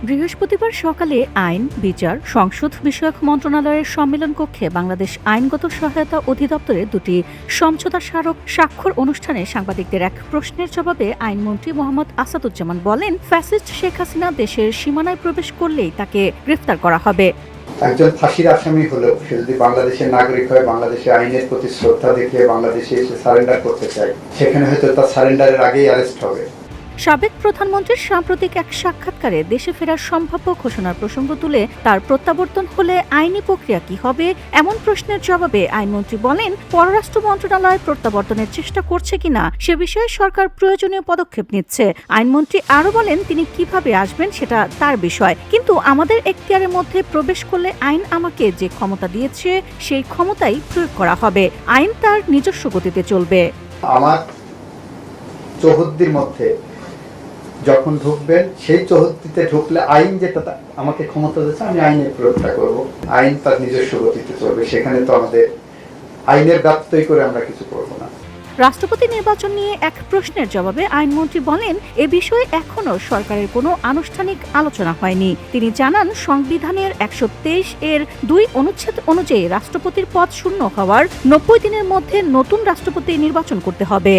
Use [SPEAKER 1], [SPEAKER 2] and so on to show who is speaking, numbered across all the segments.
[SPEAKER 1] বৃহস্পতিবার সকালে আইন, বিচার, সংসদ বিষয়ক মন্ত্রণালয়ের সম্মেলন কক্ষে বাংলাদেশ আইনগত সহায়তা অধিদপ্তরের দুটি সমঝোতা স্মারক স্বাক্ষর অনুষ্ঠানে সাংবাদিকদের এক প্রশ্নের জবাবে আইনমন্ত্রী মোহাম্মদ আসাদুজ্জামান বলেন, ফ্যাসিস্ট শেখ হাসিনা দেশের সীমানায় প্রবেশ করলেই তাকে গ্রেফতার করা হবে।
[SPEAKER 2] একজন ফাঁসির আসামি হলেও সে যদি বাংলাদেশের নাগরিক হয়, বাংলাদেশের আইনের প্রতি শ্রদ্ধা দেখিয়ে বাংলাদেশে এসে সারেন্ডার করতে চায়, সেখানে হয়তো তার সারেন্ডারের আগেই অ্যারেস্ট হবে।
[SPEAKER 1] সাবেক প্রধানমন্ত্রীর সাম্প্রতিক এক সাক্ষাৎকারে দেশে ফেরার সম্ভাব্য ঘোষণার প্রসঙ্গ তুলে তার প্রত্যাবর্তন হলে আইনি প্রক্রিয়া কি হবে এমন প্রশ্নের জবাবে আইনমন্ত্রী বলেন, পররাষ্ট্র মন্ত্রণালয় প্রত্যাবর্তনের চেষ্টা করছে কিনা সে বিষয়ে সরকার প্রয়োজনীয় পদক্ষেপ নিচ্ছে। আইনমন্ত্রী আরও বলেন, তিনি কিভাবে আসবেন সেটা তার বিষয়, কিন্তু আমাদের এখতিয়ারের মধ্যে প্রবেশ করলে আইন আমাকে যে ক্ষমতা দিয়েছে সেই ক্ষমতাই প্রয়োগ করা হবে। আইন তার নিজস্ব গতিতে চলবে।
[SPEAKER 2] আমার চৌহদ্দির মধ্যে যখন ঢুকবেন, সেই চৌহদ্দিতে ঢুকলে আইন যেটা আমাকে ক্ষমতা দিচ্ছে, আমি আইনের প্রয়োগটা করব। আইন তার নিজস্ব গতিতে চলবে, সেখানে তো আমাদের আইনের ব্যত্যয় করে আমরা কিছু করব না।
[SPEAKER 1] রাষ্ট্রপতি নির্বাচন নিয়ে এক প্রশ্নের জবাবে আইনমন্ত্রী বলেন, এ বিষয়ে এখনও সরকারের কোনো আনুষ্ঠানিক আলোচনা হয়নি। তিনি জানান, সংবিধানের ১২৩ এর ২ অনুচ্ছেদ অনুযায়ী রাষ্ট্রপতির পদ শূন্য হওয়ার ৯০ দিনের মধ্যে নতুন রাষ্ট্রপতি নির্বাচন করতে হবে।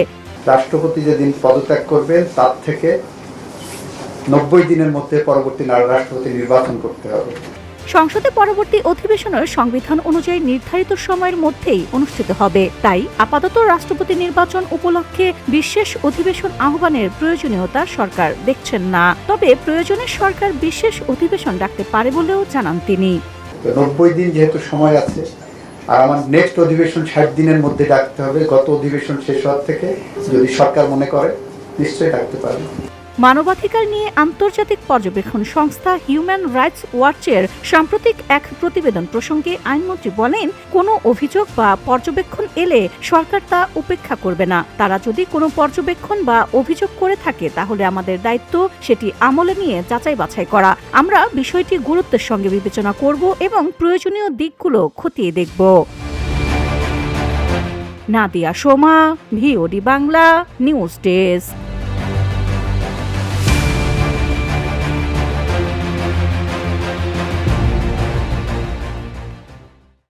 [SPEAKER 2] রাষ্ট্রপতি যেদিন পদত্যাগ করবেন তার থেকে ৯০ দিনের মধ্যে পরবর্তী রাষ্ট্রপতি নির্বাচন করতে হবে।
[SPEAKER 1] সংসদে পরবর্তী অধিবেশনের সংবিধান অনুযায়ী নির্ধারিত সময়ের মধ্যেই অনুষ্ঠিত হবে। তাই আপাতত রাষ্ট্রপতি নির্বাচন উপলক্ষে বিশেষ অধিবেশন আহ্বানের প্রয়োজনীয়তা সরকার দেখছেন না। তবে প্রয়োজনে সরকার বিশেষ অধিবেশন ডাকতে পারে বলেও জানান তিনি।
[SPEAKER 2] ৯০ দিন যেহেতু সময় আছে, আর আমার নেক্সট অধিবেশন ৬০ দিনের মধ্যে ডাকতে হবে। গত অধিবেশন শেষ হওয়ার থেকে যদি সরকার মনে করে নিশ্চয়ই ডাকতে পারবে।
[SPEAKER 1] মানবাধিকার নিয়ে আন্তর্জাতিক পর্যবেক্ষণ সংস্থা হিউম্যান রাইটস ওয়াচের সাম্প্রতিক এক প্রতিবেদন প্রসঙ্গে আইনমন্ত্রী বলেন, কোনো অভিযোগ বা পর্যবেক্ষণ এলে সরকার তা উপেক্ষা করবে না। তারা যদি কোনো পর্যবেক্ষণ বা অভিযোগ করে থাকে তাহলে আমাদের দায়িত্ব সেটি আমলে নিয়ে যাচাই বাছাই করা। আমরা বিষয়টি গুরুত্বের সঙ্গে বিবেচনা করব এবং প্রয়োজনীয় দিকগুলো খতিয়ে দেখব। Nadia Soma, VOD Bangla, news desk.